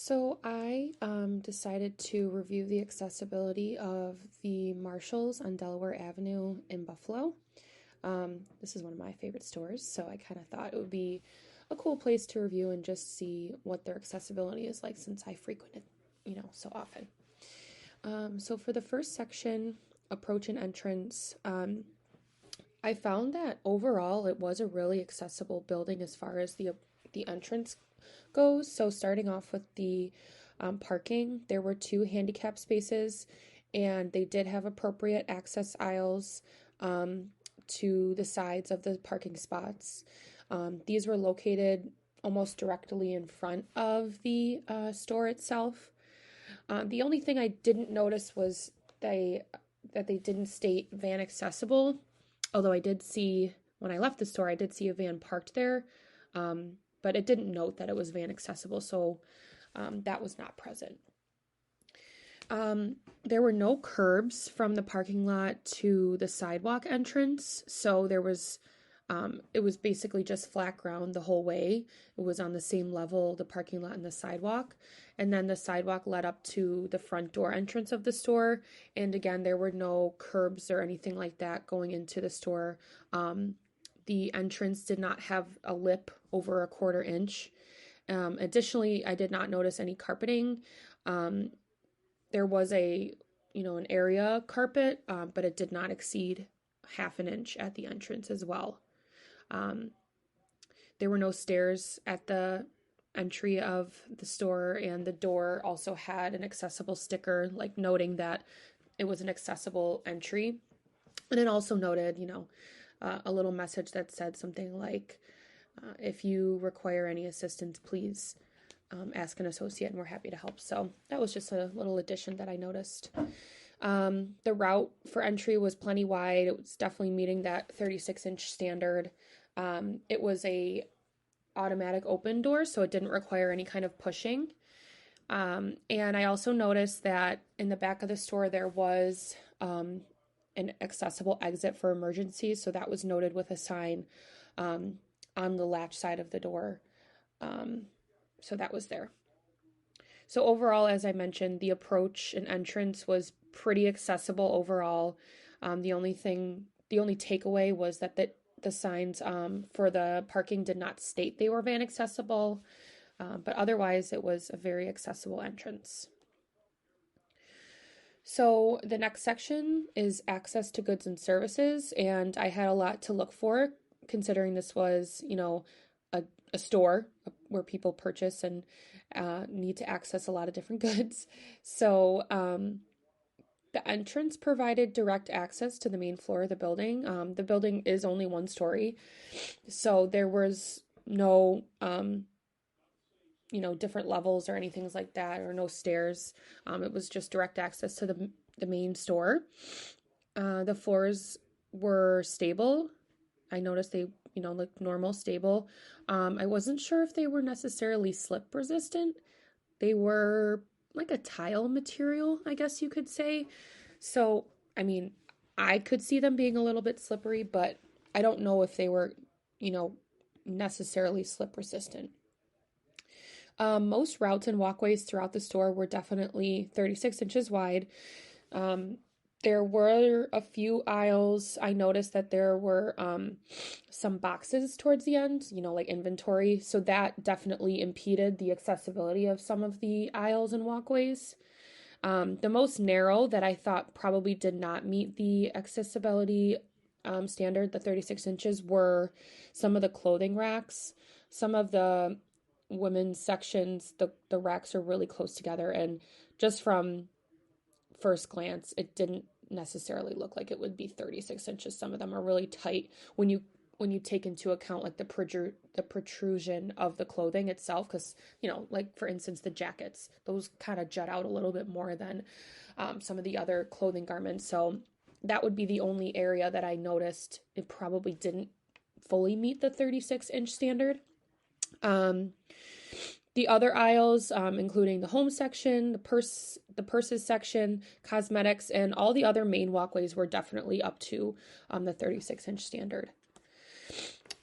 So I decided to review the accessibility of the Marshalls on Delaware Avenue in Buffalo. This is one of my favorite stores, so I kind of thought it would be a cool place to review and just see what their accessibility is like since I frequent it, so often. So for the first section, approach and entrance, I found that overall it was a really accessible building as far as the entrance goes. So starting off with the parking, there were two handicap spaces, and they did have appropriate access aisles to the sides of the parking spots. These were located almost directly in front of the store itself. The only thing I didn't notice was that they didn't state van accessible, although I did see, when I left the store, I did see a van parked there, but it didn't note that it was van accessible, so that was not present. There were no curbs from the parking lot to the sidewalk entrance, so it was basically just flat ground the whole way. It was on the same level, the parking lot and the sidewalk, and then the sidewalk led up to the front door entrance of the store, and again, there were no curbs or anything like that going into the store. The entrance did not have a lip over a 1/4 inch. Additionally, I did not notice any carpeting. There was an area carpet, but it did not exceed 1/2 inch at the entrance as well. There were no stairs at the entry of the store, and the door also had an accessible sticker, like noting that it was an accessible entry. And it also noted, a little message that said something like, if you require any assistance, please ask an associate and we're happy to help. So that was just a little addition that I noticed. The route for entry was plenty wide. It was definitely meeting that 36-inch standard. It was a automatic open door, so it didn't require any kind of pushing. And I also noticed that in the back of the store there was an accessible exit for emergencies, so that was noted with a sign on the latch side of the door. So that was there. So overall, as I mentioned, the approach and entrance was pretty accessible overall. The only takeaway was that the signs for the parking did not state they were van accessible, but otherwise it was a very accessible entrance. So the next section is access to goods and services, and I had a lot to look for considering this was, a store where people purchase and need to access a lot of different goods. So the entrance provided direct access to the main floor of the building. The building is only 1 story, so there was no different levels or anything like that, or no stairs. It was just direct access to the main store. The floors were stable. I noticed they, looked normal, stable. I wasn't sure if they were necessarily slip resistant. They were like a tile material, I guess you could say. So, I could see them being a little bit slippery, but I don't know if they were, necessarily slip resistant. Most routes and walkways throughout the store were definitely 36 inches wide. There were a few aisles. I noticed that there were some boxes towards the end, like inventory. So that definitely impeded the accessibility of some of the aisles and walkways. The most narrow that I thought probably did not meet the accessibility standard, the 36 inches, were some of the clothing racks. Some of the women's sections, the racks are really close together, and just from first glance, it didn't necessarily look like it would be 36 inches. Some of them are really tight when you take into account like the protrusion of the clothing itself, because like for instance the jackets, those kind of jut out a little bit more than some of the other clothing garments. So that would be the only area that I noticed it probably didn't fully meet the 36-inch standard. The other aisles, including the home section, the purses section, cosmetics, and all the other main walkways were definitely up to the 36-inch standard.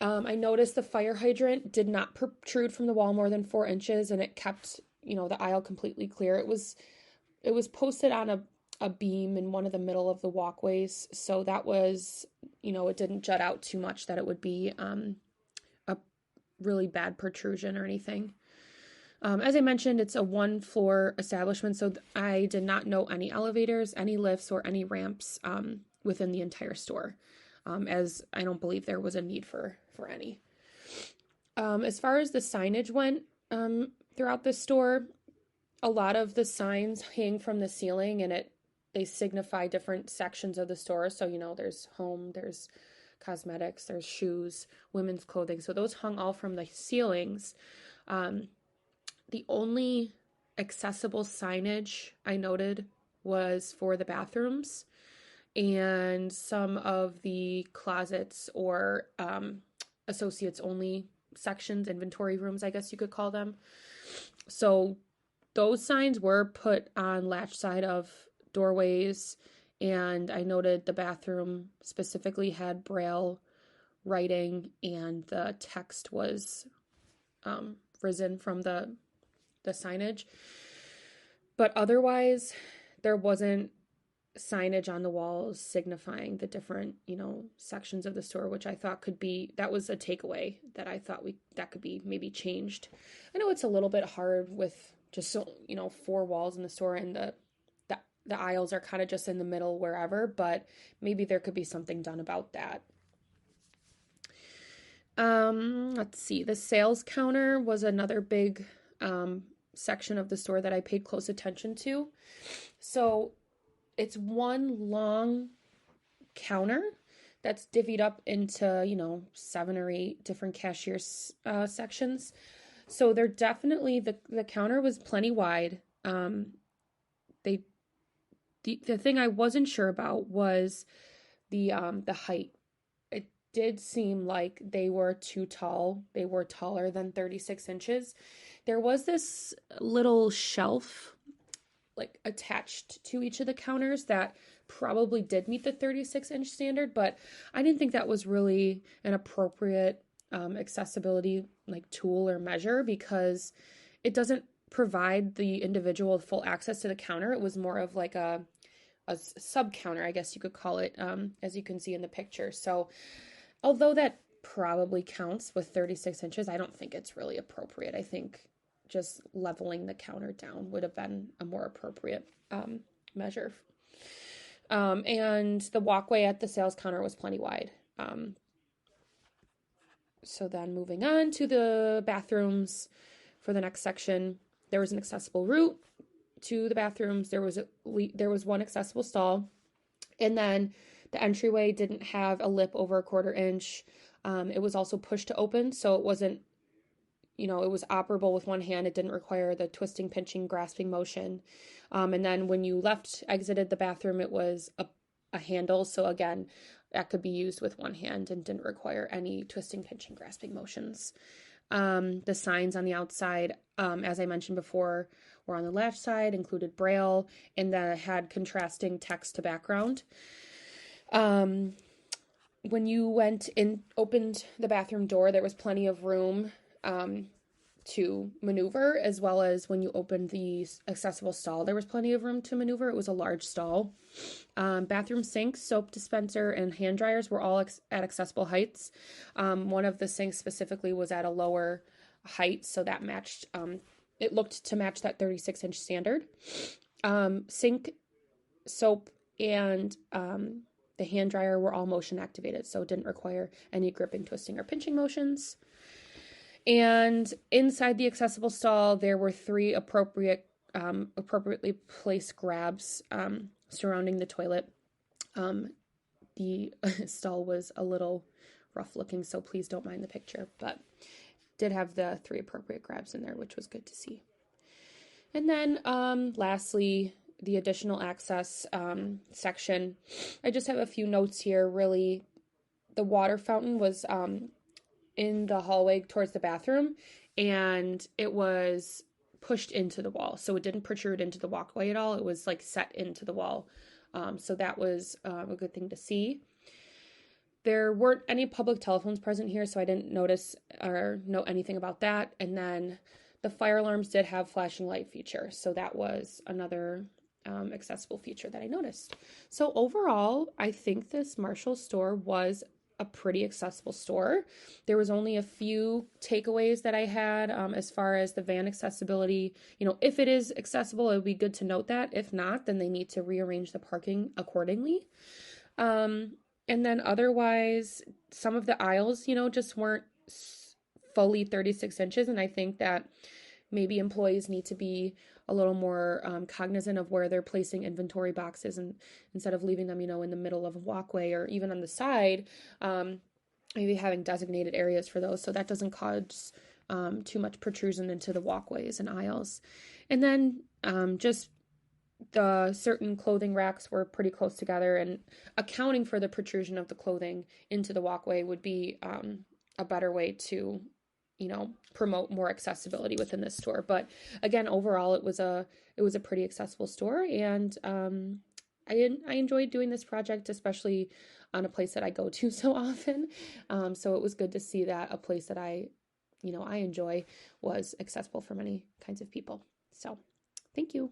I noticed the fire hydrant did not protrude from the wall more than 4 inches, and it kept the aisle completely clear. It was posted on a beam in one of the middle of the walkways, so that was, it didn't jut out too much that it would be a really bad protrusion or anything. As I mentioned, it's a one-floor establishment, so I did not know any elevators, any lifts, or any ramps within the entire store, as I don't believe there was a need for any. As far as the signage went throughout the store, a lot of the signs hang from the ceiling, and they signify different sections of the store. So, there's home, there's cosmetics, there's shoes, women's clothing. So those hung all from the ceilings. The only accessible signage I noted was for the bathrooms and some of the closets or associates only sections, inventory rooms, I guess you could call them. So those signs were put on latch side of doorways, and I noted the bathroom specifically had Braille writing, and the text was risen from the signage. But otherwise, there wasn't signage on the walls signifying the different, sections of the store, which I thought that was a takeaway that I thought that could be maybe changed. I know it's a little bit hard with just, 4 walls in the store, and the aisles are kind of just in the middle wherever, but maybe there could be something done about that. Let's see. The sales counter was another big section of the store that I paid close attention to. So it's one long counter that's divvied up into, 7 or 8 different cashier sections. So they're definitely, the counter was plenty wide. The thing I wasn't sure about was the height. It did seem like they were too tall. They were taller than 36 inches. There was this little shelf attached to each of the counters that probably did meet the 36-inch standard, but I didn't think that was really an appropriate accessibility tool or measure, because it doesn't provide the individual full access to the counter. It was more of a sub counter, I guess you could call it, as you can see in the picture. So although that probably counts with 36 inches, I don't think it's really appropriate. I think just leveling the counter down would have been a more appropriate measure. And the walkway at the sales counter was plenty wide. So then moving on to the bathrooms for the next section, there was an accessible route to the bathrooms. There was one accessible stall, and then the entryway didn't have a lip over 1/4 inch. It was also push to open, so it wasn't, it was operable with one hand. It didn't require the twisting, pinching, grasping motion. And then when you exited the bathroom, it was a handle. So again, that could be used with one hand and didn't require any twisting, pinching, grasping motions. The signs on the outside, as I mentioned before, were on the left side, included Braille, and that had contrasting text to background. When you opened the bathroom door, there was plenty of room to maneuver, as well as when you opened the accessible stall, there was plenty of room to maneuver. It was a large stall. Bathroom sinks, soap dispenser, and hand dryers were all at accessible heights. One of the sinks specifically was at a lower height, so that matched, it looked to match that 36-inch standard. Sink, soap, and the hand dryer were all motion activated, so it didn't require any gripping, twisting, or pinching motions. And inside the accessible stall, there were 3 appropriately placed grabs surrounding the toilet. The stall was a little rough looking, so please don't mind the picture, but did have the 3 appropriate grabs in there, which was good to see. And then lastly, the additional access section. I just have a few notes here. Really, the water fountain was in the hallway towards the bathroom, and it was pushed into the wall, so it didn't protrude into the walkway at all. It was set into the wall, so that was a good thing to see. There weren't any public telephones present here, so I didn't notice or know anything about that. And then The fire alarms did have flashing light feature, so that was another accessible feature that I noticed. So overall, I think this Marshall store was a pretty accessible store. There was only a few takeaways that I had as far as the van accessibility. If it is accessible, it would be good to note that. If not, then they need to rearrange the parking accordingly. And then otherwise, some of the aisles, just weren't fully 36 inches. And I think that maybe employees need to be a little more cognizant of where they're placing inventory boxes, and instead of leaving them, in the middle of a walkway or even on the side, maybe having designated areas for those so that doesn't cause too much protrusion into the walkways and aisles. And then just the certain clothing racks were pretty close together, and accounting for the protrusion of the clothing into the walkway would be a better way to promote more accessibility within this store. But again, overall, it was a pretty accessible store, and I enjoyed doing this project, especially on a place that I go to so often. So it was good to see that a place that I enjoy was accessible for many kinds of people. So thank you.